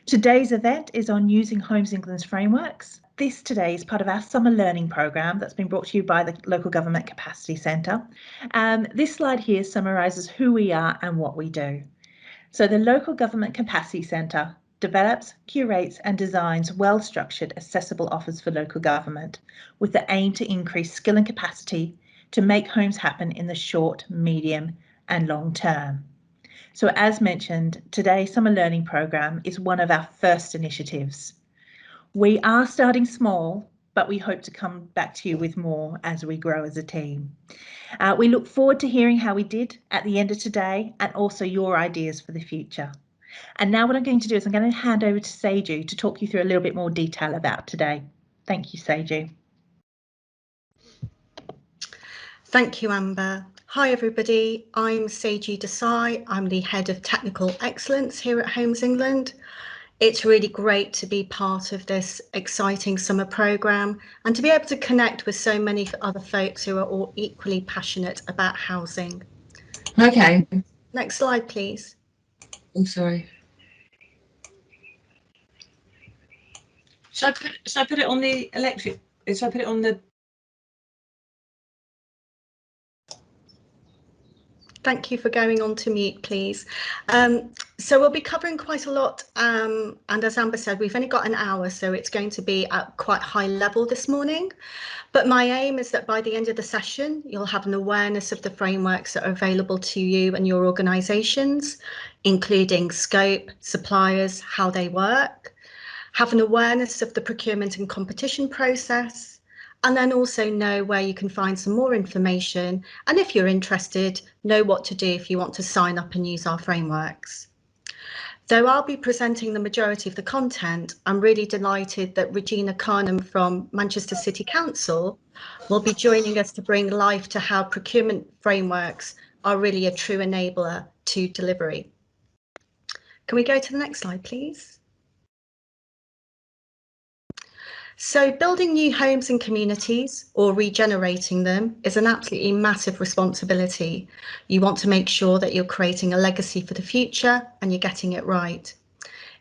Today's event is on using Homes England's frameworks. This today is part of our summer learning programme that's been brought to you by the Local Government Capacity Centre. This slide here summarises who we are and what we do. So the Local Government Capacity Centre develops, curates and designs well-structured, accessible offers for local government with the aim to increase skill and capacity to make homes happen in the short, medium and long term. So as mentioned, today's summer learning programme is one of our first initiatives. We are starting small, but we hope to come back to you with more as we grow as a team. We look forward to hearing how we did at the end of today and also your ideas for the future. And now what I'm going to do is I'm going to hand over to Seiju to talk you through a little bit more detail about today. Thank you, Seiju. Thank you, Amber. Hi everybody, I'm Seiju Desai. I'm the Head of Technical Excellence here at Homes England. It's really great to be part of this exciting summer programme and to be able to connect with so many other folks who are all equally passionate about housing. Okay. Next slide, please. I'm sorry. Should I put it on the electric? Should I put it on the... Thank you for going on to mute, please. So we'll be covering quite a lot, and as Amber said, we've only got an hour, so it's going to be at quite high level this morning. But my aim is that by the end of the session, you'll have an awareness of the frameworks that are available to you and your organisations, including scope, suppliers, how they work, have an awareness of the procurement and competition process, and then also know where you can find some more information. And if you're interested, know what to do if you want to sign up and use our frameworks. Though I'll be presenting the majority of the content, I'm really delighted that Regina Carnham from Manchester City Council will be joining us to bring life to how procurement frameworks are really a true enabler to delivery. Can we go to the next slide, please? So building new homes and communities or regenerating them is an absolutely massive responsibility. You want to make sure that you're creating a legacy for the future and you're getting it right.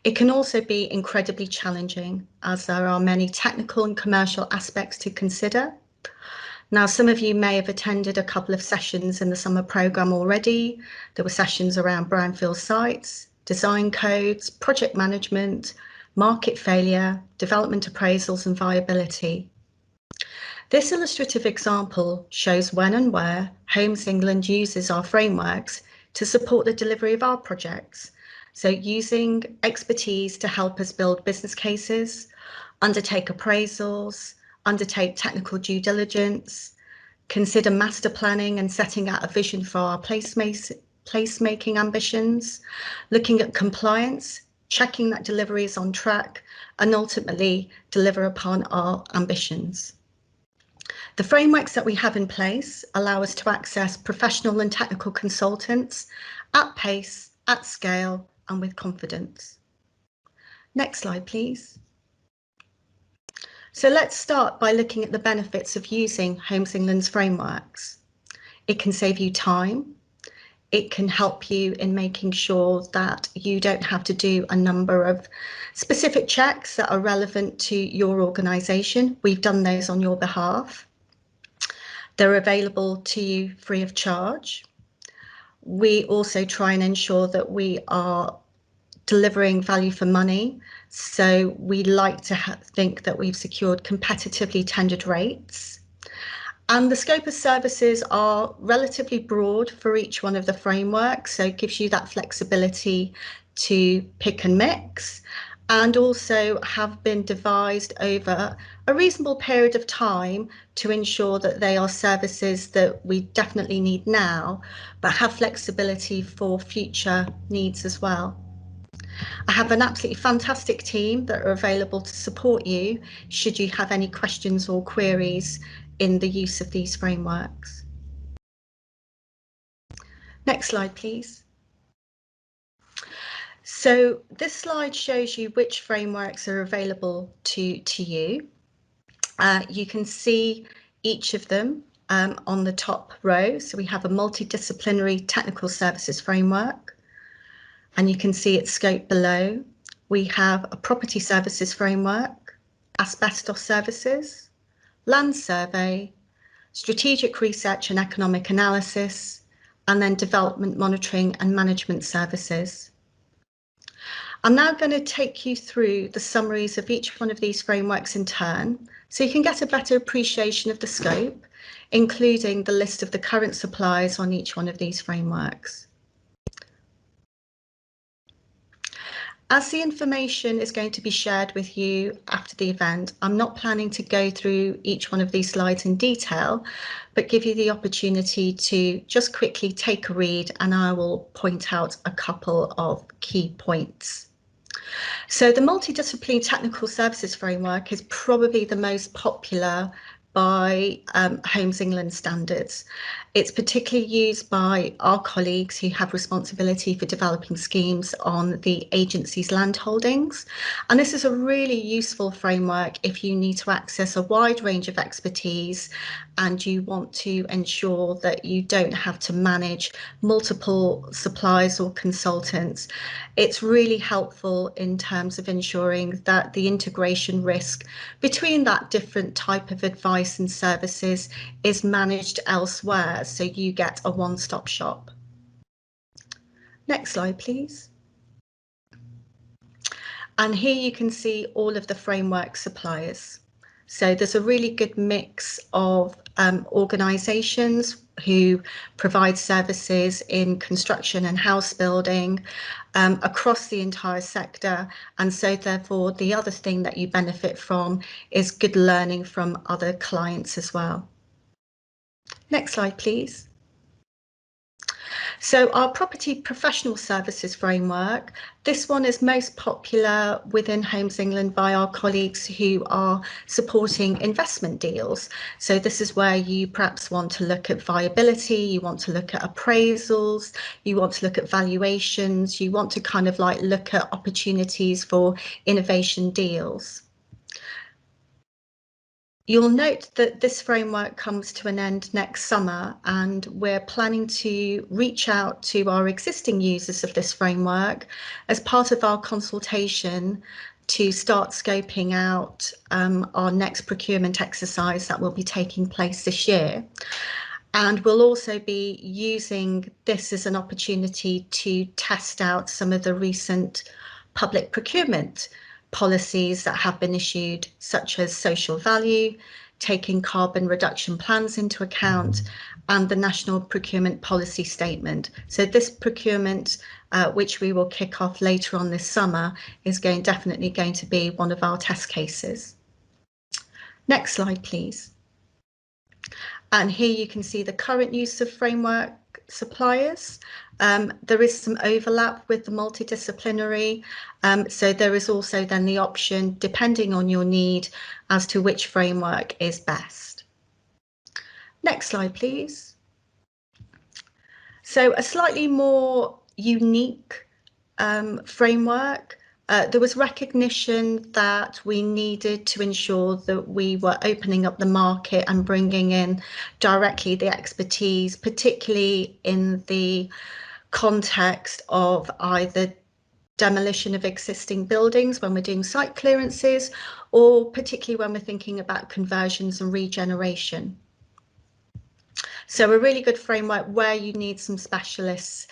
It can also be incredibly challenging as there are many technical and commercial aspects to consider. Now, some of you may have attended a couple of sessions in the summer programme already. There were sessions around brownfield sites, design codes, project management, market failure, development appraisals and viability. This illustrative example shows when and where Homes England uses our frameworks to support the delivery of our projects. So using expertise to help us build business cases, undertake appraisals, undertake technical due diligence, consider master planning and setting out a vision for our placemaking ambitions, looking at compliance, checking that delivery is on track, and ultimately deliver upon our ambitions. The frameworks that we have in place allow us to access professional and technical consultants at pace, at scale, and with confidence. Next slide, please. So let's start by looking at the benefits of using Homes England's frameworks. It can save you time. It can help you in making sure that you don't have to do a number of specific checks that are relevant to your organisation. We've done those on your behalf. They're available to you free of charge. We also try and ensure that we are delivering value for money. So we like to think that we've secured competitively tendered rates. And the scope of services are relatively broad for each one of the frameworks, so it gives you that flexibility to pick and mix, and also have been devised over a reasonable period of time to ensure that they are services that we definitely need now, but have flexibility for future needs as well. I have an absolutely fantastic team that are available to support you should you have any questions or queries in the use of these frameworks. Next slide, please. So this slide shows you which frameworks are available to you. You can see each of them on the top row. So we have a multidisciplinary technical services framework, and you can see its scope below. We have a property services framework, asbestos services, land survey, strategic research and economic analysis, and then development monitoring and management services. I'm now going to take you through the summaries of each one of these frameworks in turn, so you can get a better appreciation of the scope, including the list of the current suppliers on each one of these frameworks. As the information is going to be shared with you after the event, I'm not planning to go through each one of these slides in detail, but give you the opportunity to just quickly take a read, and I will point out a couple of key points. So the multidisciplinary technical services framework is probably the most popular by Homes England standards. It's particularly used by our colleagues who have responsibility for developing schemes on the agency's land holdings. And this is a really useful framework if you need to access a wide range of expertise and you want to ensure that you don't have to manage multiple suppliers or consultants. It's really helpful in terms of ensuring that the integration risk between that different type of advice and services is managed elsewhere, so you get a one-stop shop. Next slide, please. And here you can see all of the framework suppliers. So there's a really good mix of organisations who provide services in construction and house building across the entire sector. And so therefore, the other thing that you benefit from is good learning from other clients as well. Next slide, please. So our property professional services framework, this one is most popular within Homes England by our colleagues who are supporting investment deals. So this is where you perhaps want to look at viability, you want to look at appraisals, you want to look at valuations, you want to kind of like look at opportunities for innovation deals. You'll note that this framework comes to an end next summer, and we're planning to reach out to our existing users of this framework as part of our consultation to start scoping out our next procurement exercise that will be taking place this year. And we'll also be using this as an opportunity to test out some of the recent public procurement policies that have been issued, such as social value, taking carbon reduction plans into account, and the National Procurement Policy Statement. So this procurement, which we will kick off later on this summer, is definitely going to be one of our test cases. Next slide, please. And here you can see the current use of framework suppliers. There is some overlap with the multidisciplinary, so there is also then the option, depending on your need, as to which framework is best. Next slide, please. So a slightly more unique framework. There was recognition that we needed to ensure that we were opening up the market and bringing in directly the expertise, particularly in the context of either demolition of existing buildings when we're doing site clearances, or particularly when we're thinking about conversions and regeneration. So a really good framework where you need some specialists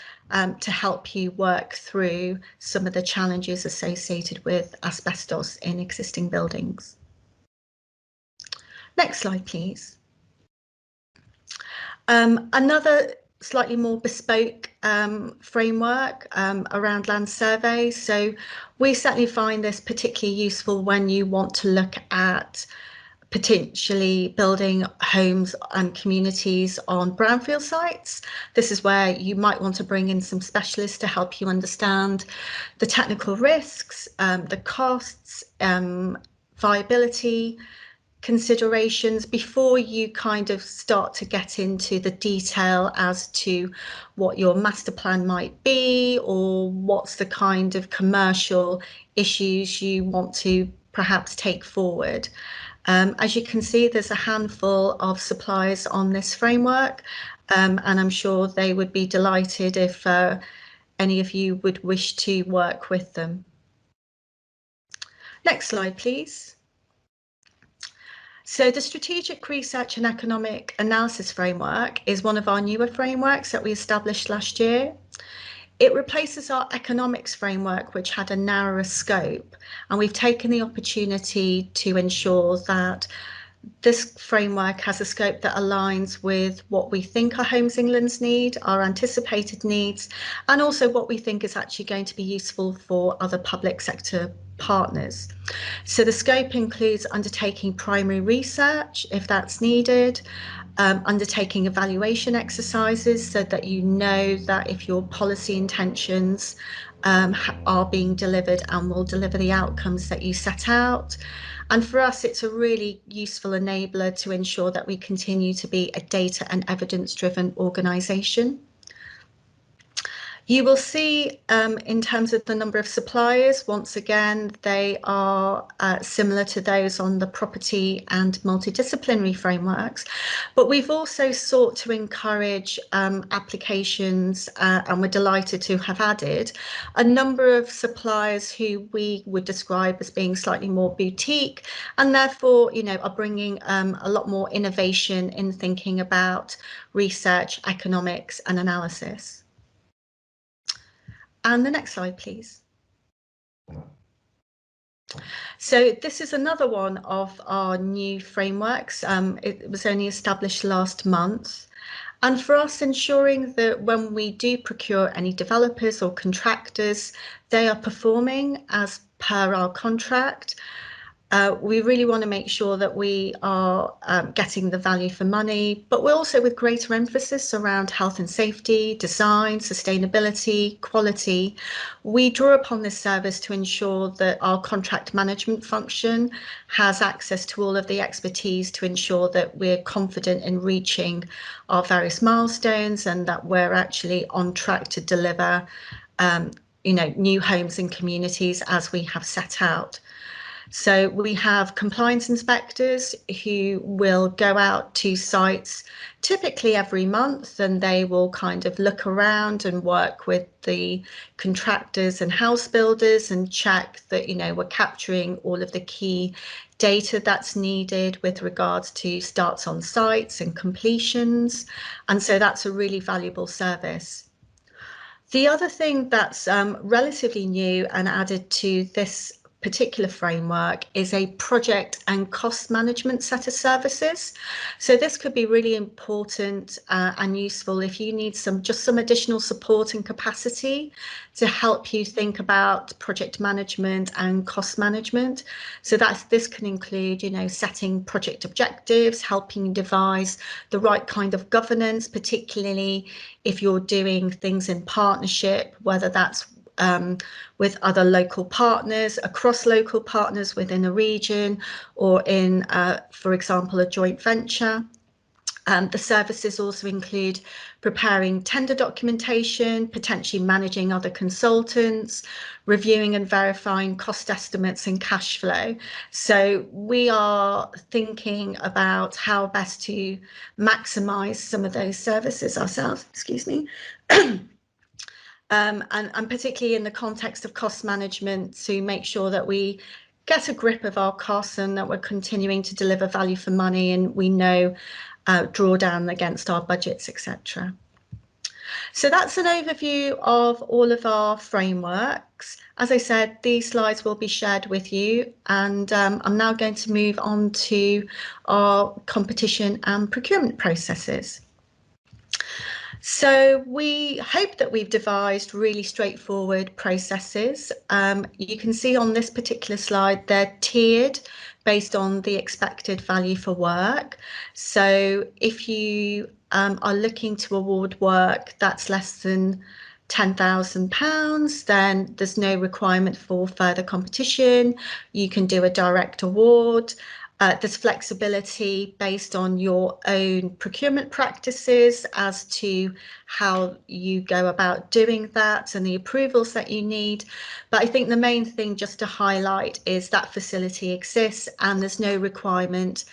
to help you work through some of the challenges associated with asbestos in existing buildings. Next slide, please. Another slightly more bespoke framework around land surveys. So we certainly find this particularly useful when you want to look at potentially building homes and communities on brownfield sites. This is where you might want to bring in some specialists to help you understand the technical risks, the costs, viability considerations before you kind of start to get into the detail as to what your master plan might be, or what's the kind of commercial issues you want to perhaps take forward. As you can see, there's a handful of suppliers on this framework, and I'm sure they would be delighted if any of you would wish to work with them. Next slide, please. So the Strategic Research and Economic Analysis Framework is one of our newer frameworks that we established last year. It replaces our economics framework, which had a narrower scope, and we've taken the opportunity to ensure that this framework has a scope that aligns with what we think our Homes England's need, our anticipated needs, and also what we think is actually going to be useful for other public sector partners. So the scope includes undertaking primary research if that's needed, undertaking evaluation exercises so that you know that if your policy intentions are being delivered and will deliver the outcomes that you set out. And for us, it's a really useful enabler to ensure that we continue to be a data and evidence-driven organisation. You will see in terms of the number of suppliers, once again, they are similar to those on the property and multidisciplinary frameworks, but we've also sought to encourage applications and we're delighted to have added a number of suppliers who we would describe as being slightly more boutique and therefore, you know, are bringing a lot more innovation in thinking about research, economics and analysis. And the next slide, please. So this is another one of our new frameworks. It was only established last month. And for us, ensuring that when we do procure any developers or contractors, they are performing as per our contract. We really want to make sure that we are getting the value for money, but we're also with greater emphasis around health and safety, design, sustainability, quality. We draw upon this service to ensure that our contract management function has access to all of the expertise to ensure that we're confident in reaching our various milestones and that we're actually on track to deliver new homes and communities as we have set out. So we have compliance inspectors who will go out to sites typically every month, and they will kind of look around and work with the contractors and house builders and check that, you know, we're capturing all of the key data that's needed with regards to starts on sites and completions. And so that's a really valuable service. The other thing that's relatively new and added to this particular framework is a project and cost management set of services. So this could be really important and useful if you need just some additional support and capacity to help you think about project management and cost management. So this can include, you know, setting project objectives, helping devise the right kind of governance, particularly if you're doing things in partnership, whether that's with other local partners, across local partners within a region, or in, for example, a joint venture. The services also include preparing tender documentation, potentially managing other consultants, reviewing and verifying cost estimates and cash flow. So we are thinking about how best to maximise some of those services ourselves, excuse me. And particularly in the context of cost management, to make sure that we get a grip of our costs and that we're continuing to deliver value for money, and we know draw down against our budgets, etc. So that's an overview of all of our frameworks. As I said, these slides will be shared with you, and I'm now going to move on to our competition and procurement processes. So we hope that we've devised really straightforward processes. You can see on this particular slide, they're tiered based on the expected value for work. So if you are looking to award work that's less than £10,000, then there's no requirement for further competition. You can do a direct award. There's flexibility based on your own procurement practices as to how you go about doing that and the approvals that you need. But I think the main thing just to highlight is that facility exists, and there's no requirement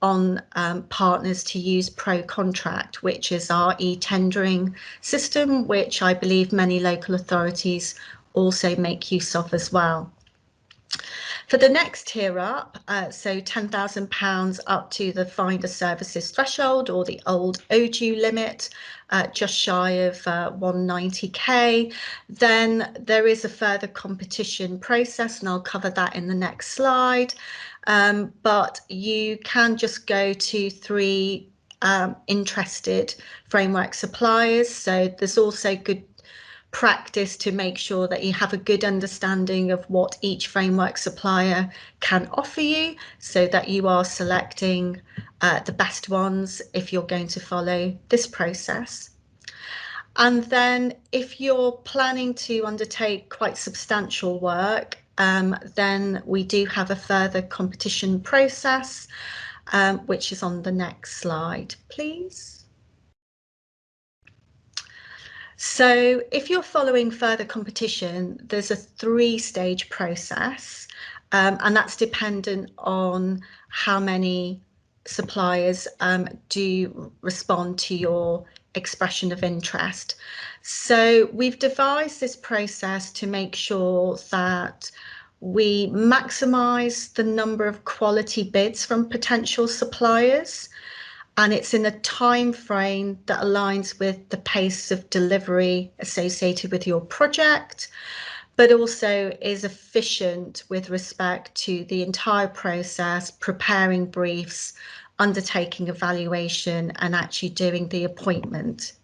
on partners to use Pro-Contract, which is our e-tendering system, which I believe many local authorities also make use of as well. For the next tier up, so £10,000 up to the finder services threshold or the old ODU limit, just shy of 190k, then there is a further competition process, and I'll cover that in the next slide. But you can just go to 3 interested framework suppliers. So there's also good practice to make sure that you have a good understanding of what each framework supplier can offer you, so that you are selecting the best ones if you're going to follow this process. And then if you're planning to undertake quite substantial work, then we do have a further competition process, which is on the next slide, please. So if you're following further competition, there's a 3-stage process, and that's dependent on how many suppliers do respond to your expression of interest. So we've devised this process to make sure that we maximise the number of quality bids from potential suppliers, and it's in a time frame that aligns with the pace of delivery associated with your project, but also is efficient with respect to the entire process, preparing briefs, undertaking evaluation, and actually doing the appointment.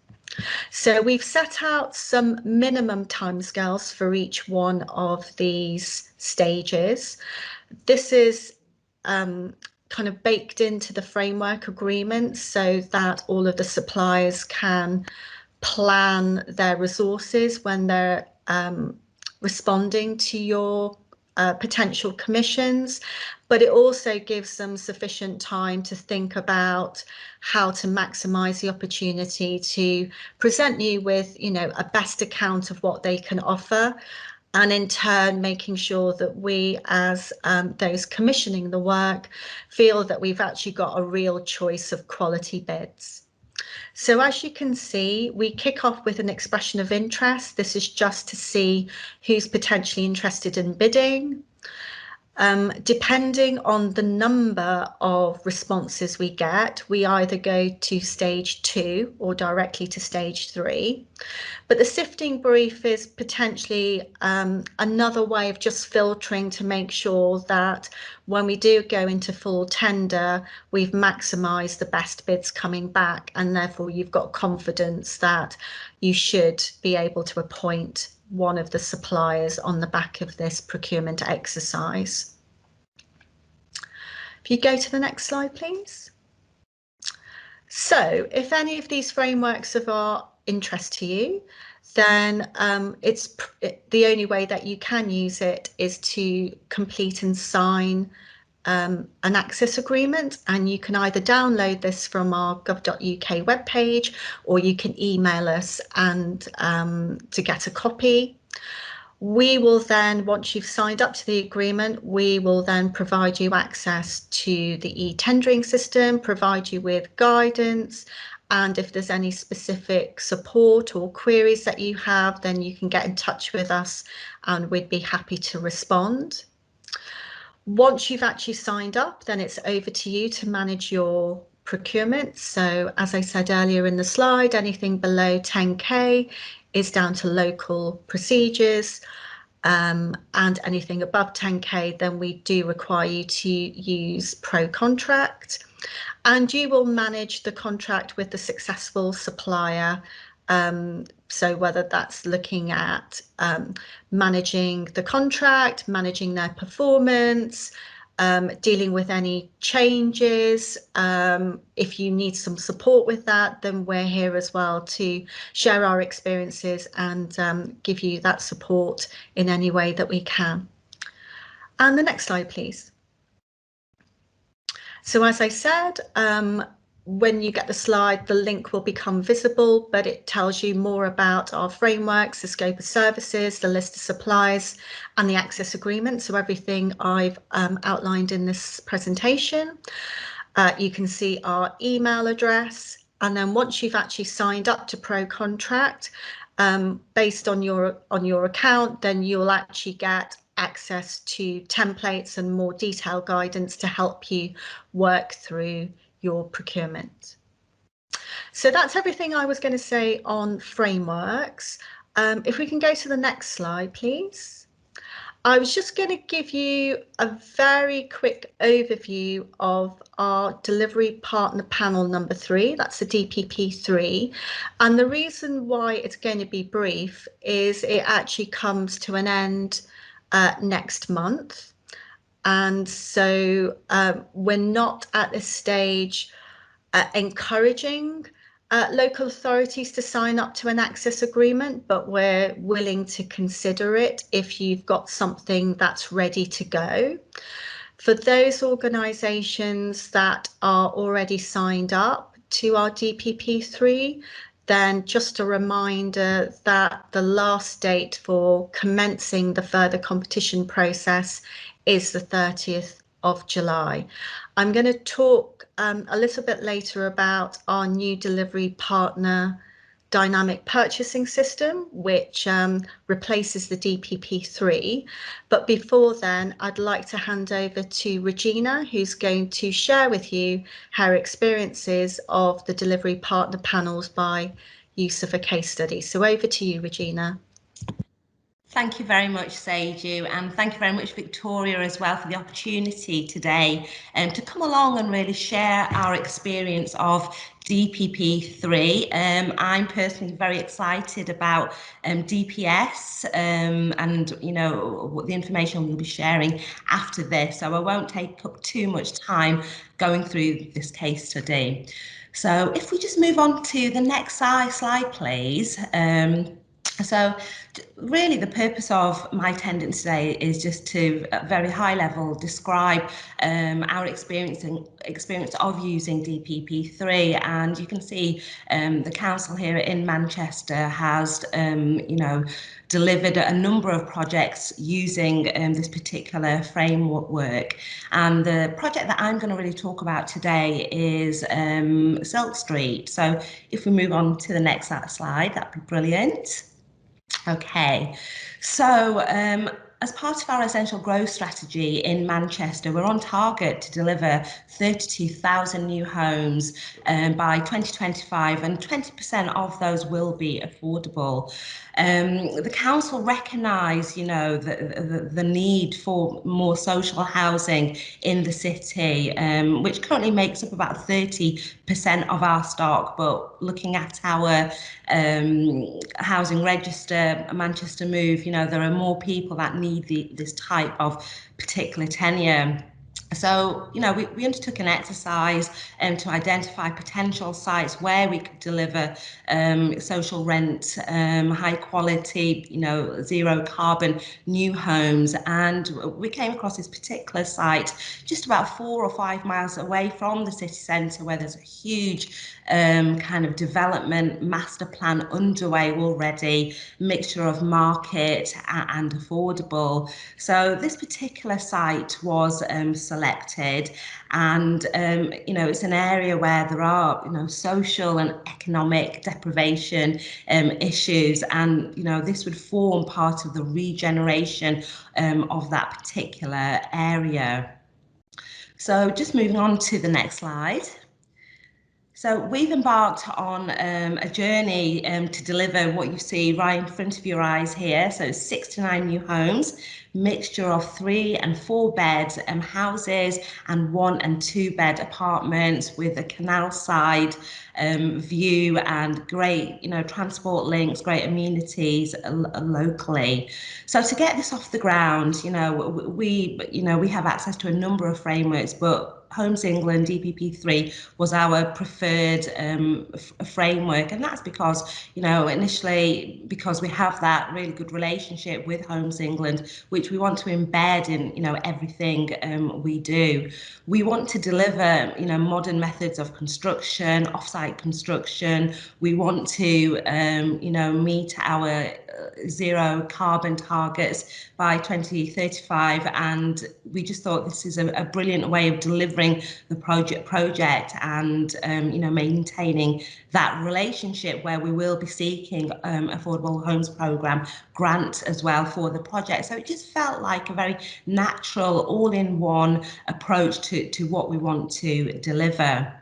So we've set out some minimum timescales for each one of these stages. This is kind of baked into the framework agreement so that all of the suppliers can plan their resources when they're responding to your potential commissions, but it also gives them sufficient time to think about how to maximise the opportunity to present you with, you know, a best account of what they can offer, and in turn making sure that we as those commissioning the work feel that we've actually got a real choice of quality bids. So as you can see, we kick off with an expression of interest. This is just to see who's potentially interested in bidding. Depending on the number of responses we get, we either go to stage 2 or directly to stage 3. But the sifting brief is potentially another way of just filtering to make sure that when we do go into full tender, we've maximised the best bids coming back, and therefore you've got confidence that you should be able to appoint one of the suppliers on the back of this procurement exercise. If you go to the next slide, please. So if any of these frameworks are of interest to you, then the only way that you can use it is to complete and sign an access agreement, and you can either download this from our gov.uk webpage, or you can email us and to get a copy. We will then, once you've signed up to the agreement, we will then provide you access to the e-tendering system, provide you with guidance, and if there's any specific support or queries that you have, then you can get in touch with us and we'd be happy to respond. Once you've actually signed up, then it's over to you to manage your procurement. So as I said earlier in the slide, anything below 10k is down to local procedures, and anything above 10k, then we do require you to use pro contract, and you will manage the contract with the successful supplier. So whether that's looking at managing the contract, managing their performance, dealing with any changes. If you need some support with that, then we're here as well to share our experiences and give you that support in any way that we can. And the next slide, please. So as I said, when you get the slide, the link will become visible, but it tells you more about our frameworks, the scope of services, the list of suppliers, and the access agreement. So everything I've outlined in this presentation. You can see our email address, and then once you've actually signed up to Pro Contract, based on your account, then you'll actually get access to templates and more detailed guidance to help you work through your procurement. So that's everything I was going to say on frameworks. If we can go to the next slide, please. I was just going to give you a very quick overview of our delivery partner panel number 3, that's the DPP3. And the reason why it's going to be brief is it actually comes to an end next month. And so we're not at this stage encouraging local authorities to sign up to an access agreement, but we're willing to consider it if you've got something that's ready to go. For those organisations that are already signed up to our DPP3, then just a reminder that the last date for commencing the further competition process is the 30th of July. I'm going to talk a little bit later about our new delivery partner dynamic purchasing system, which replaces the DPP3. But before then, I'd like to hand over to Regina, who's going to share with you her experiences of the delivery partner panels by use of a case study. So over to you, Regina. Thank you very much, Seiju, and thank you very much, Victoria, as well, for the opportunity today to come along and really share our experience of DPP3. I'm personally very excited about DPS and, you know, the information we'll be sharing after this, so I won't take up too much time going through this case study. So if we just move on to the next slide, please. So really the purpose of my attendance today is just to, at a very high level, describe our experience of using DPP3. And you can see the council here in Manchester has, you know, delivered a number of projects using this particular framework. And the project that I'm going to really talk about today is Silk Street. So if we move on to the next slide, that'd be brilliant. Okay, so as part of our essential growth strategy in Manchester, we're on target to deliver 32,000 new homes by 2025, and 20% of those will be affordable. The council recognise, you know, the need for more social housing in the city, which currently makes up about 30% of our stock. But looking at our housing register, Manchester Move, you know, there are more people that need this type of particular tenure. So, you know, we undertook an exercise to identify potential sites where we could deliver social rent, high quality, you know, zero carbon new homes. And we came across this particular site just about 4 or 5 miles away from the city centre, where there's a huge kind of development master plan underway already, mixture of market and affordable. So this particular site was selected, and you know, it's an area where there are, you know, social and economic deprivation issues, and you know, this would form part of the regeneration of that particular area. So just moving on to the next slide. So we've embarked on a journey to deliver what you see right in front of your eyes here. So 69 new homes, mixture of 3 and 4 bed houses and 1 and 2 bed apartments with a canal side view and great, you know, transport links, great amenities locally. So to get this off the ground, you know, we have access to a number of frameworks, but Homes England DPP3 was our preferred framework, and that's because, you know, initially because we have that really good relationship with Homes England, which we want to embed in, you know, everything we do. We want to deliver, you know, modern methods of construction, off-site construction. We want to, you know, meet our zero carbon targets by 2035, and we just thought this is a brilliant way of delivering the project and maintaining that relationship where we will be seeking affordable homes programme grant as well for the project. So it just felt like a very natural all-in-one approach to what we want to deliver.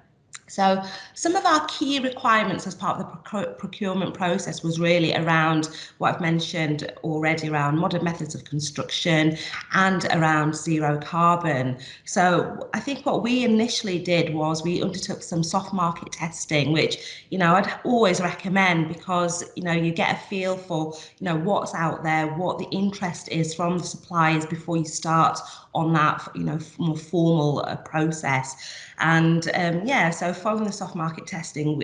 So some of our key requirements as part of the procurement process was really around what I've mentioned already around modern methods of construction and around zero carbon. So I think what we initially did was we undertook some soft market testing, which, I'd always recommend because, you get a feel for, what's out there, what the interest is from the suppliers before you start on that, more formal process. And so following the soft market testing,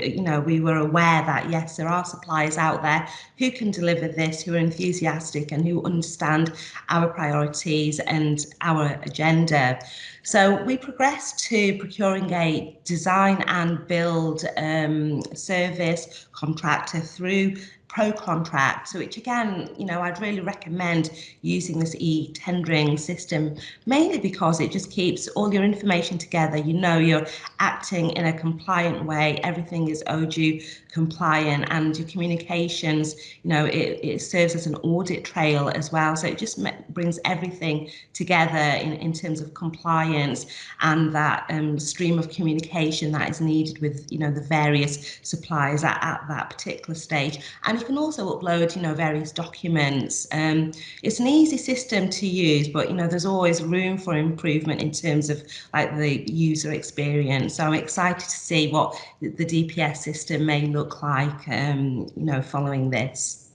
we were aware that yes, there are suppliers out there who can deliver this, who are enthusiastic and who understand our priorities and our agenda. So we progressed to procuring a design and build service contractor through ProContract, which again, I'd really recommend using this e-tendering system, mainly because it just keeps all your information together. You're acting in a compliant way, everything is OJU compliant, and your communications, it serves as an audit trail as well. So it just brings everything together in terms of compliance and that stream of communication that is needed with, the various suppliers at that particular stage. And you can also upload, various documents. It's an easy system to use, but, there's always room for improvement in terms of like the user experience. So I'm excited to see what the DPS system may look like, following this.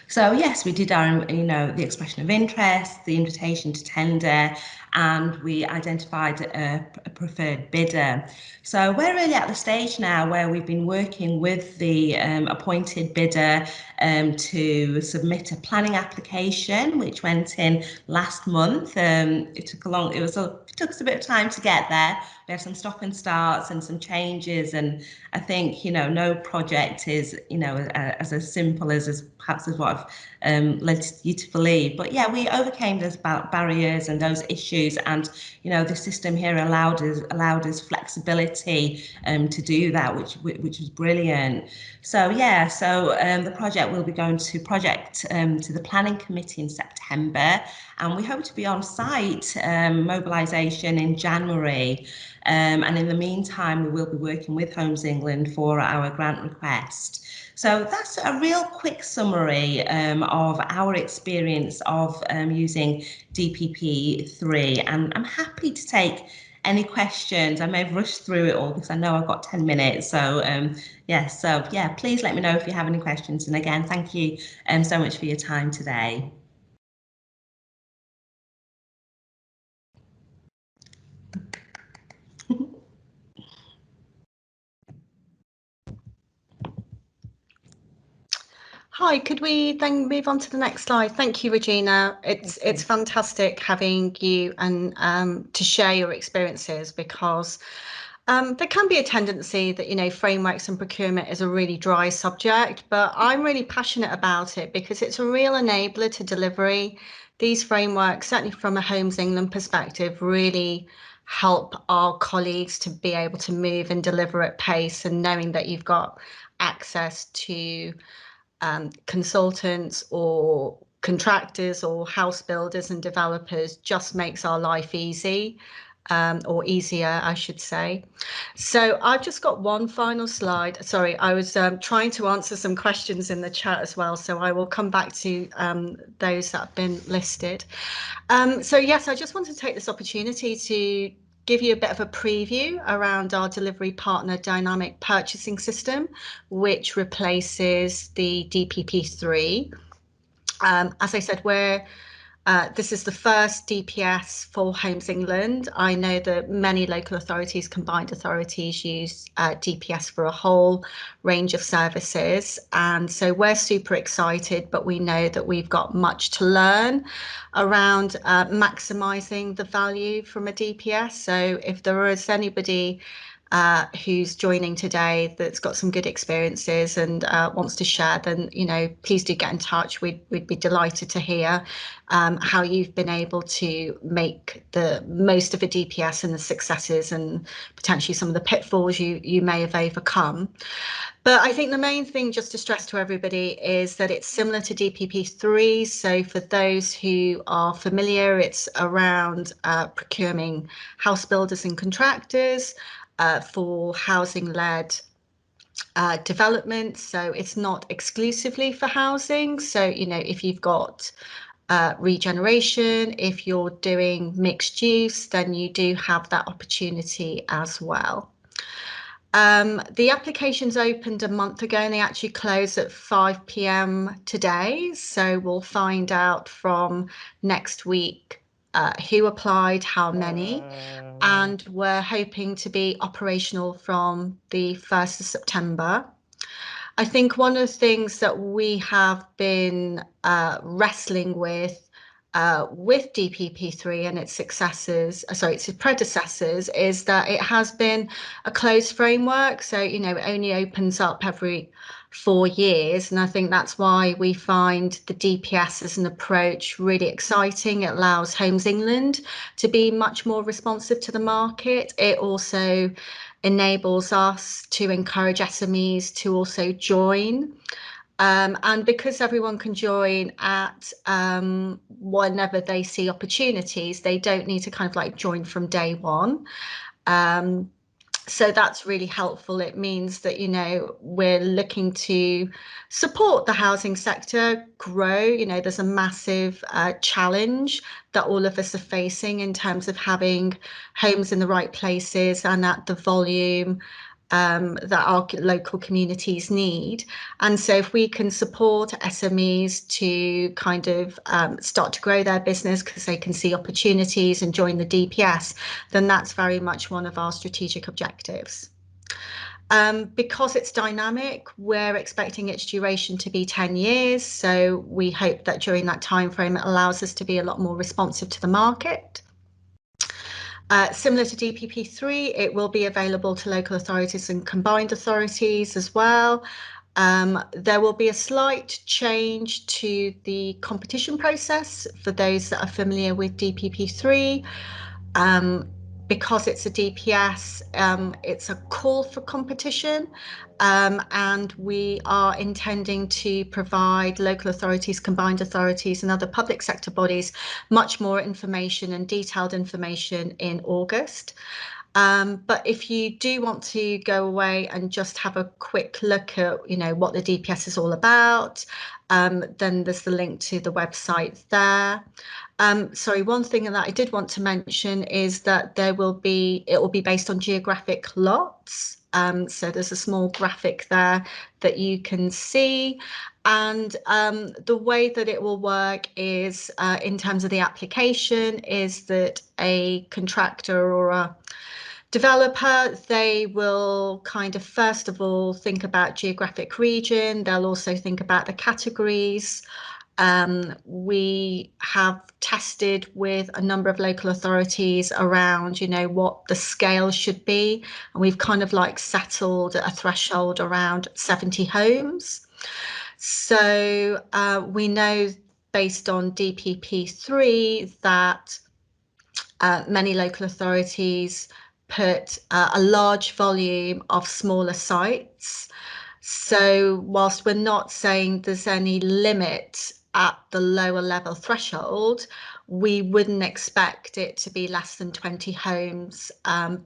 So yes, we did our, the expression of interest, the invitation to tender, and we identified a preferred bidder. So we're really at the stage now where we've been working with the appointed bidder to submit a planning application, which went in last month. It took us a bit of time to get there. We had some stop and starts and some changes, and I think no project is as simple as perhaps as what I've led you to believe. But yeah, we overcame those barriers and those issues, and the system here allowed us flexibility to do that, which was brilliant. So yeah, the project will be going to the planning committee in September, and we hope to be on site mobilisation in January. And in the meantime, we will be working with Homes England for our grant request. So that's a real quick summary of our experience of using DPP3, and I'm happy to take any questions. I may have rushed through it all because I know I've got 10 minutes. So please let me know if you have any questions. And again, thank you so much for your time today. Hi, could we then move on to the next slide? Thank you, Regina. It's fantastic having you and to share your experiences, because there can be a tendency that frameworks and procurement is a really dry subject, but I'm really passionate about it because it's a real enabler to delivery. These frameworks, certainly from a Homes England perspective, really help our colleagues to be able to move and deliver at pace, and knowing that you've got access to consultants or contractors or house builders and developers just makes our life easy, or easier, I should say. So I've just got one final slide. Sorry, I was trying to answer some questions in the chat as well, so I will come back to those that have been listed. So yes, I just want to take this opportunity to give you a bit of a preview around our delivery partner dynamic purchasing system, which replaces the DPP3. As I said, this is the first DPS for Homes England. I know that many local authorities, combined authorities, use DPS for a whole range of services. And so we're super excited, but we know that we've got much to learn around maximising the value from a DPS. So if there is anybody who's joining today that's got some good experiences and wants to share, then please do get in touch. We'd be delighted to hear how you've been able to make the most of a DPS and the successes and potentially some of the pitfalls you may have overcome. But I think the main thing just to stress to everybody is that it's similar to DPP3. So for those who are familiar, it's around procuring house builders and contractors for housing-led development. So it's not exclusively for housing. So, if you've got regeneration, if you're doing mixed use, then you do have that opportunity as well. The applications opened a month ago and they actually close at 5 p.m. today. So we'll find out from next week who applied, how many, and we're hoping to be operational from the 1st of September. I think one of the things that we have been wrestling with DPP3 and its successors, its predecessors, is that it has been a closed framework. So, it only opens up every 4 years. And I think that's why we find the DPS as an approach really exciting. It allows Homes England to be much more responsive to the market. It also enables us to encourage SMEs to also join. And because everyone can join at whenever they see opportunities, they don't need to kind of like join from day one. So that's really helpful. It means that, we're looking to support the housing sector grow. There's a massive challenge that all of us are facing in terms of having homes in the right places and at the volume that our local communities need. And so if we can support SMEs to kind of start to grow their business because they can see opportunities and join the DPS, then that's very much one of our strategic objectives. Because it's dynamic, we're expecting its duration to be 10 years. So we hope that during that time frame, it allows us to be a lot more responsive to the market. Similar to DPP3, it will be available to local authorities and combined authorities as well. There will be a slight change to the competition process for those that are familiar with DPP3. Because it's a DPS, it's a call for competition, and we are intending to provide local authorities, combined authorities and other public sector bodies much more information and detailed information in August. But if you do want to go away and just have a quick look at, what the DPS is all about, then there's the link to the website there. Sorry, one thing that I did want to mention is that it will be based on geographic lots. So there's a small graphic there that you can see. And the way that it will work is, in terms of the application, is that a contractor or a developer, they will kind of first of all think about geographic region. They'll also think about the categories. We have tested with a number of local authorities around, what the scale should be. And we've kind of like settled a threshold around 70 homes. So we know based on DPP3 that many local authorities put a large volume of smaller sites. So whilst we're not saying there's any limit at the lower level threshold, we wouldn't expect it to be less than 20 homes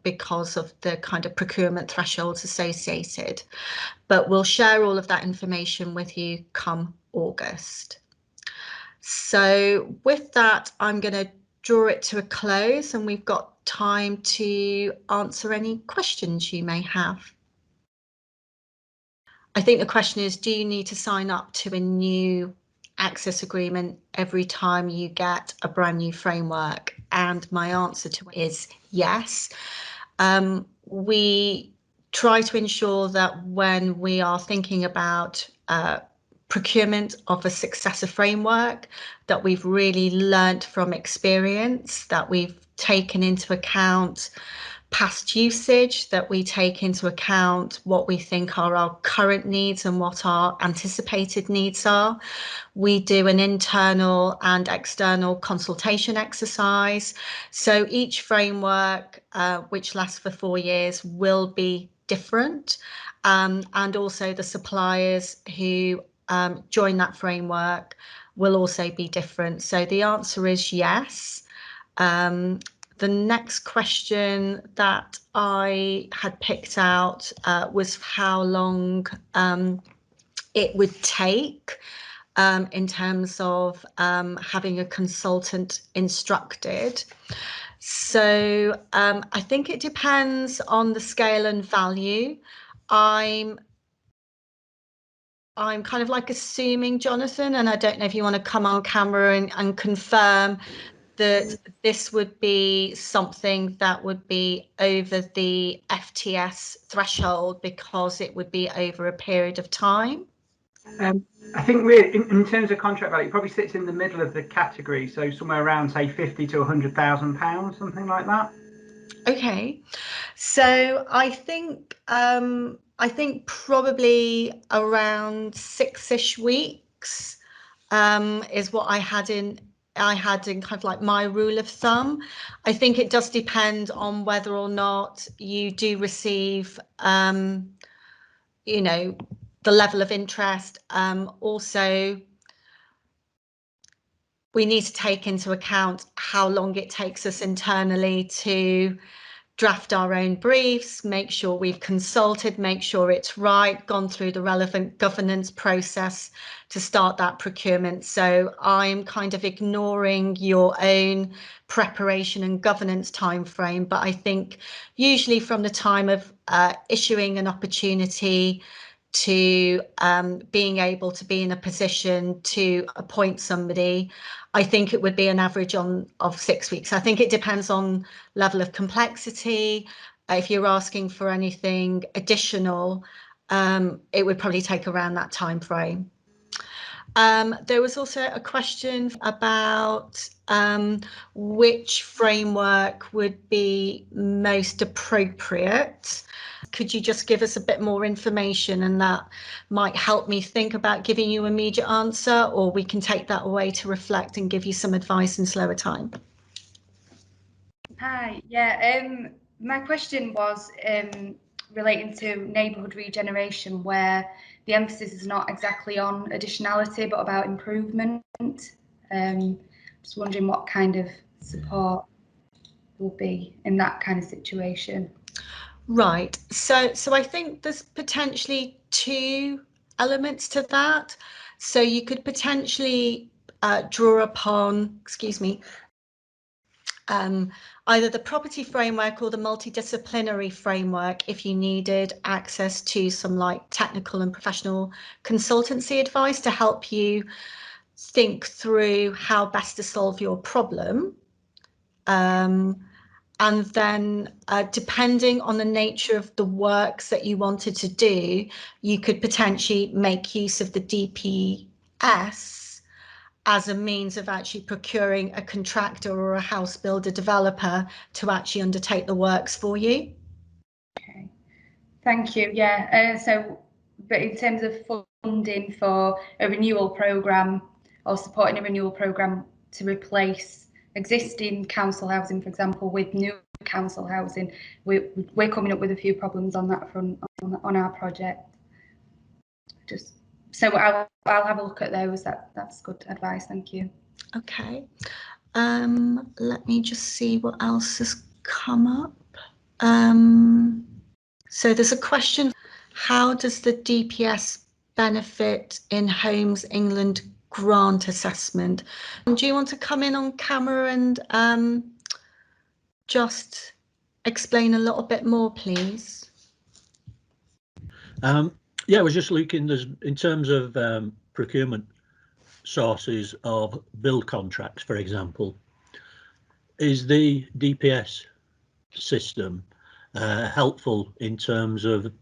because of the kind of procurement thresholds associated. But we'll share all of that information with you come August. So with that, I'm going to draw it to a close and we've got time to answer any questions you may have. I think the question is, do you need to sign up to a new access agreement every time you get a brand new framework? And my answer to it is yes. We try to ensure that when we are thinking about procurement of a successor framework, that we've really learnt from experience, that we've taken into account past usage, that we take into account what we think are our current needs and what our anticipated needs are. We do an internal and external consultation exercise. So each framework, which lasts for 4 years, will be different. And also the suppliers who join that framework will also be different. So the answer is yes. The next question that I had picked out was how long it would take in terms of having a consultant instructed. So I think it depends on the scale and value. I'm kind of like assuming, Jonathan, and I don't know if you want to come on camera and confirm that this would be something that would be over the FTS threshold because it would be over a period of time. I think really, in terms of contract value, it probably sits in the middle of the category, so somewhere around, say, £50,000 to £100,000, something like that. Okay, so I think probably around 6-ish weeks is what I had in kind of like my rule of thumb. I think it does depend on whether or not you do receive, you know, the level of interest. Also, we need to take into account how long it takes us internally to draft our own briefs, make sure we've consulted, make sure it's right, gone through the relevant governance process to start that procurement. So I'm kind of ignoring your own preparation and governance timeframe, but I think usually from the time of issuing an opportunity to being able to be in a position to appoint somebody, I think it would be an average of 6 weeks. I think it depends on level of complexity. If you're asking for anything additional, it would probably take around that time frame. There was also a question about which framework would be most appropriate. Could you just give us a bit more information, and that might help me think about giving you an immediate answer, or we can take that away to reflect and give you some advice in slower time. Hi, yeah, my question was relating to neighbourhood regeneration, where the emphasis is not exactly on additionality but about improvement. Just wondering what kind of support will be in that kind of situation. Right, so I think there's potentially 2 elements to that. So you could potentially draw upon, either the property framework or the multidisciplinary framework if you needed access to some like technical and professional consultancy advice to help you think through how best to solve your problem. And then depending on the nature of the works that you wanted to do, you could potentially make use of the DPS as a means of actually procuring a contractor or a house builder developer to actually undertake the works for you. Okay, thank you. Yeah, so but in terms of funding for a renewal programme or supporting a renewal programme to replace existing council housing, for example, with new council housing, we're coming up with a few problems on that front on our project. Just so I'll have a look at those. That's good advice. Thank you. Okay. Let me just see what else has come up. So there's a question: how does the DPS benefit in Homes England grant assessment? Do you want to come in on camera and just explain a little bit more, please? Yeah, I was just looking, in terms of procurement sources of build contracts, for example, is the DPS system helpful in terms of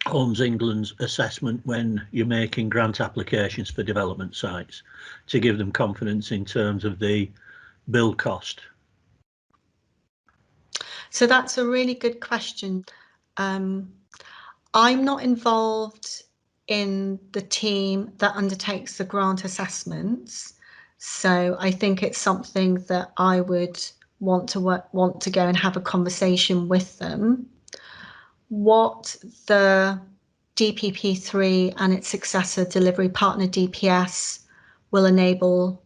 Homes England's assessment when you're making grant applications for development sites, to give them confidence in terms of the build cost? So that's a really good question. I'm not involved in the team that undertakes the grant assessments, so I think it's something that I would want to go and have a conversation with them. What the DPP3 and its successor delivery partner DPS will enable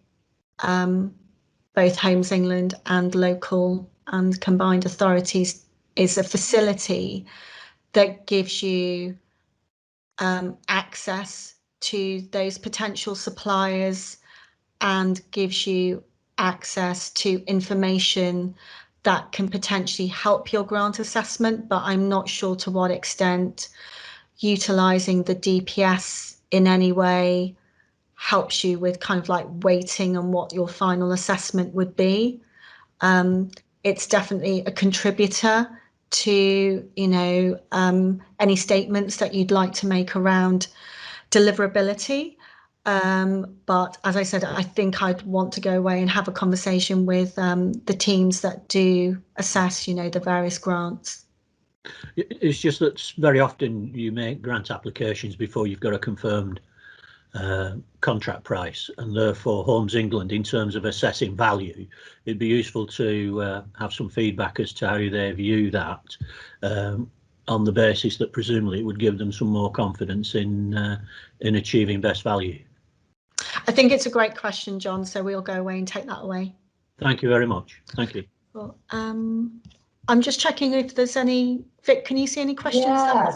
both Homes England and local and combined authorities is a facility that gives you access to those potential suppliers and gives you access to information that can potentially help your grant assessment, but I'm not sure to what extent utilising the DPS in any way helps you with kind of like weighting on what your final assessment would be. It's definitely a contributor to, you know, any statements that you'd like to make around deliverability. But as I said, I think I'd want to go away and have a conversation with the teams that do assess, you know, the various grants. It's just that very often you make grant applications before you've got a confirmed contract price, and therefore Homes England, in terms of assessing value, it'd be useful to have some feedback as to how they view that, on the basis that presumably it would give them some more confidence in achieving best value. I think it's a great question, John, so we'll go away and take that away. Thank you very much. Thank you. Well, I'm just checking if there's any. Vic, can you see any questions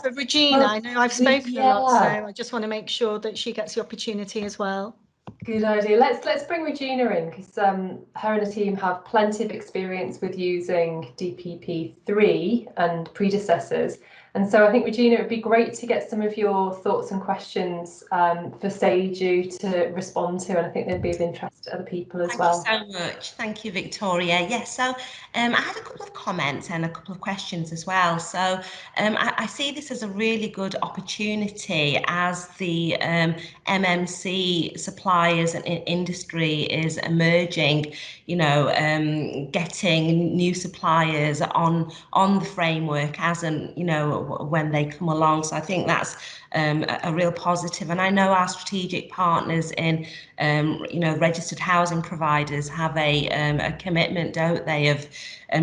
for Regina? Well, I know I've spoken a lot, so I just want to make sure that she gets the opportunity as well. Good idea. Let's bring Regina in, because her and the team have plenty of experience with using DPP3 and predecessors. And so I think, Regina, it would be great to get some of your thoughts and questions for Seiju to respond to, and I think they'd be of interest to other people as well. Thank you so much. Thank you, Victoria. Yes, so I had a couple of comments and a couple of questions as well. So I see this as a really good opportunity as the MMC suppliers and industry is emerging, you know, getting new suppliers on the framework as and, you know, when they come along. So I think that's a real positive. And I know our strategic partners in, you know, registered housing providers have a commitment, don't they, of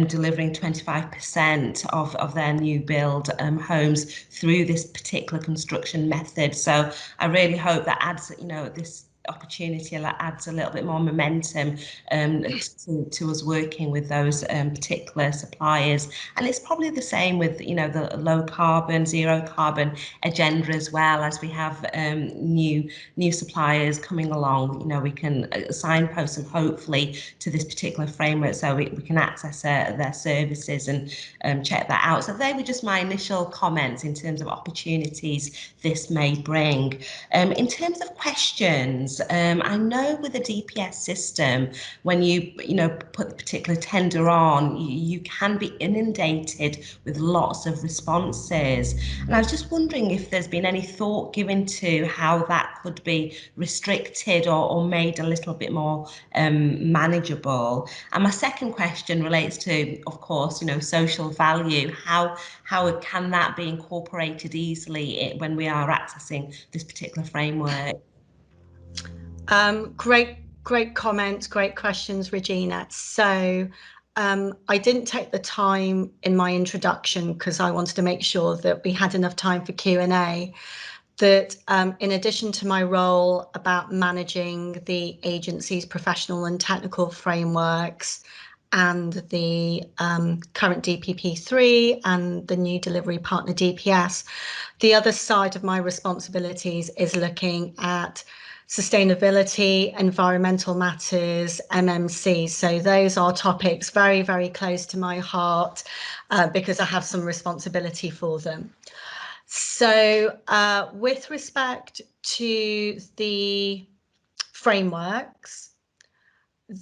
delivering 25% of their new build homes through this particular construction method. So I really hope that adds, you know, this opportunity adds a little bit more momentum to us working with those particular suppliers. And it's probably the same with, you know, the low carbon, zero carbon agenda as well. As we have new suppliers coming along, you know, we can signpost them hopefully to this particular framework, so we can access their services and check that out. So they were just my initial comments in terms of opportunities this may bring. In terms of questions, I know with the DPS system, when you know, put the particular tender on, you can be inundated with lots of responses. And I was just wondering if there's been any thought given to how that could be restricted or made a little bit more manageable. And my second question relates to, of course, you know, social value. How can that be incorporated easily when we are accessing this particular framework? Great comments, great questions, Regina. So I didn't take the time in my introduction because I wanted to make sure that we had enough time for Q&A, that in addition to my role about managing the agency's professional and technical frameworks and the current DPP3 and the new delivery partner DPS, the other side of my responsibilities is looking at sustainability, environmental matters, MMC. So those are topics very, very close to my heart because I have some responsibility for them. So with respect to the frameworks,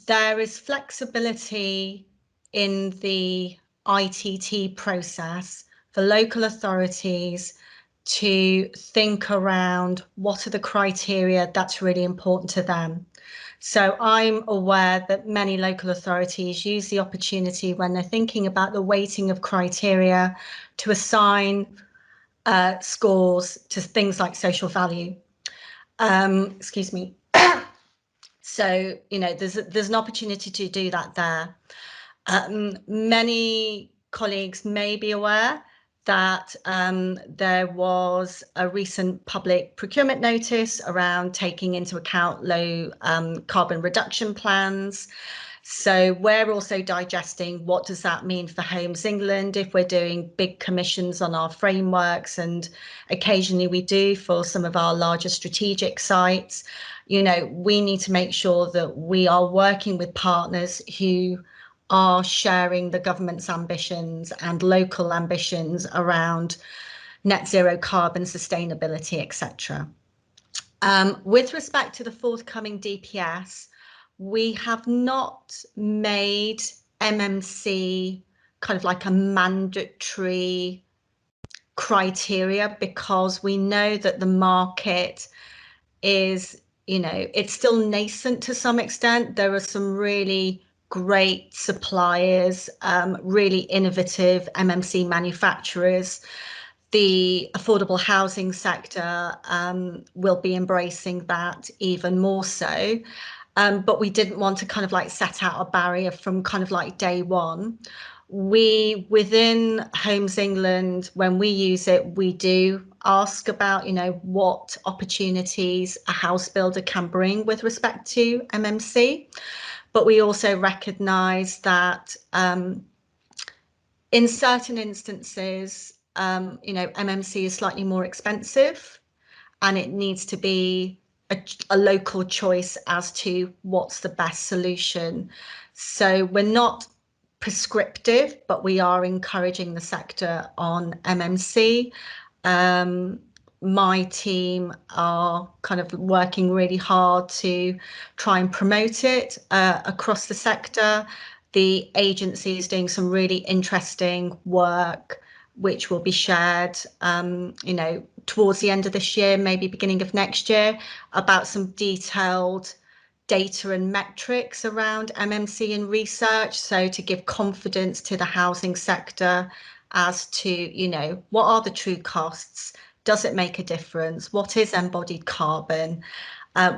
there is flexibility in the ITT process for local authorities to think around what are the criteria that's really important to them. So I'm aware that many local authorities use the opportunity when they're thinking about the weighting of criteria to assign scores to things like social value. Excuse me. So, you know, there's an opportunity to do that there. Many colleagues may be aware that there was a recent public procurement notice around taking into account low carbon reduction plans. So we're also digesting what does that mean for Homes England if we're doing big commissions on our frameworks, and occasionally we do for some of our larger strategic sites. You know, we need to make sure that we are working with partners who are sharing the government's ambitions and local ambitions around net zero carbon, sustainability, etc. With respect to the forthcoming DPS, we have not made MMC kind of like a mandatory criteria, because we know that the market is, you know, it's still nascent to some extent. There are some really great suppliers, really innovative MMC manufacturers. The affordable housing sector will be embracing that even more so. But we didn't want to kind of like set out a barrier from kind of like day one. We, within Homes England, when we use it, we do ask about, you know, what opportunities a house builder can bring with respect to MMC. But we also recognise that in certain instances, you know, MMC is slightly more expensive, and it needs to be a local choice as to what's the best solution. So we're not prescriptive, but we are encouraging the sector on MMC. My team are kind of working really hard to try and promote it across the sector. The agency is doing some really interesting work, which will be shared, you know, towards the end of this year, maybe beginning of next year, about some detailed data and metrics around MMC and research. So to give confidence to the housing sector as to, you know, what are the true costs? Does it make a difference? What is embodied carbon?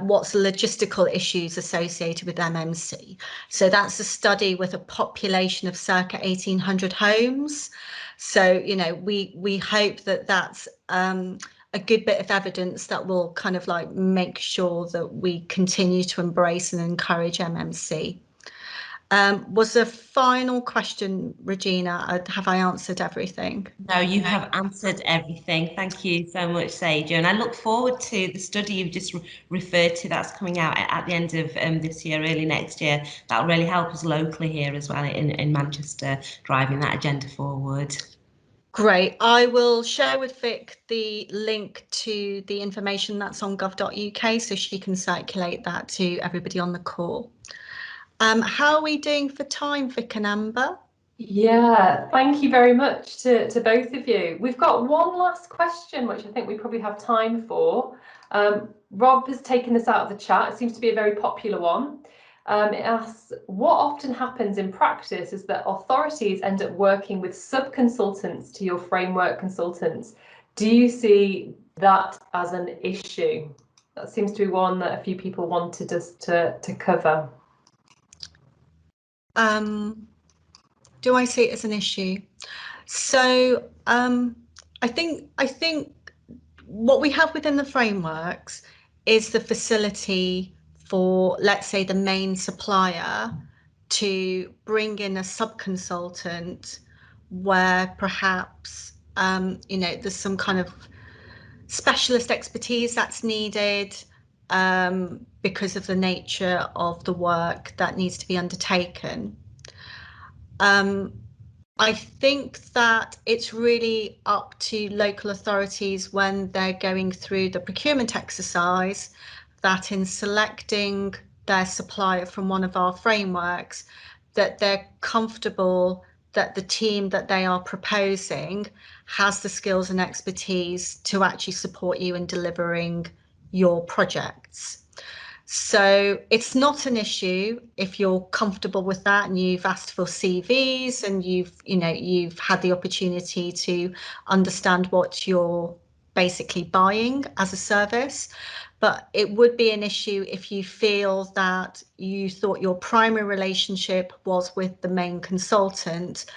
What's the logistical issues associated with MMC? So that's a study with a population of circa 1,800 homes. So, you know, we hope that that's a good bit of evidence that will kind of like make sure that we continue to embrace and encourage MMC. Was the final question, Regina? Have I answered everything? No, you have answered everything. Thank you so much, Seiju. And I look forward to the study you've just referred to that's coming out at the end of this year, early next year. That'll really help us locally here as well in Manchester, driving that agenda forward. Great. I will share with Vic the link to the information that's on gov.uk so she can circulate that to everybody on the call. How are we doing for time, Vic and Amber? Yeah, thank you very much to both of you. We've got one last question, which I think we probably have time for. Rob has taken this out of the chat. It seems to be a very popular one. It asks, what often happens in practice is that authorities end up working with sub-consultants to your framework consultants. Do you see that as an issue? That seems to be one that a few people wanted us to cover. Do I see it as an issue? So I think what we have within the frameworks is the facility for, let's say, the main supplier to bring in a sub-consultant where perhaps you know, there's some kind of specialist expertise that's needed because of the nature of the work that needs to be undertaken. I think that it's really up to local authorities when they're going through the procurement exercise, that in selecting their supplier from one of our frameworks, that they're comfortable that the team that they are proposing has the skills and expertise to actually support you in delivering your projects. So it's not an issue if you're comfortable with that and you've asked for CVs and you've had the opportunity to understand what you're basically buying as a service. But it would be an issue if you feel that you thought your primary relationship was with the main consultant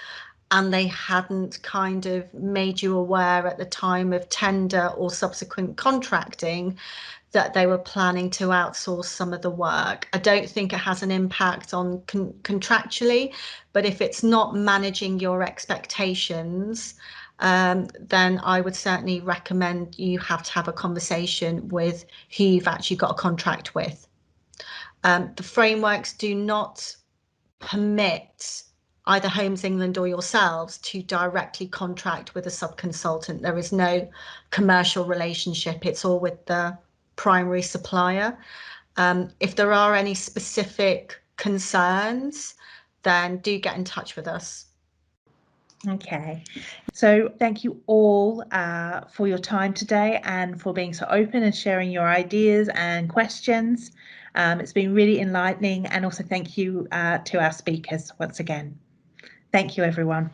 and they hadn't kind of made you aware at the time of tender or subsequent contracting that they were planning to outsource some of the work. I don't think it has an impact on contractually, but if it's not managing your expectations, then I would certainly recommend you have to have a conversation with who you've actually got a contract with. The frameworks do not permit either Homes England or yourselves to directly contract with a subconsultant. There is no commercial relationship. It's all with the primary supplier. If there are any specific concerns, then do get in touch with us. Okay, so thank you all for your time today and for being so open and sharing your ideas and questions. It's been really enlightening, and also thank you to our speakers once again. Thank you, everyone.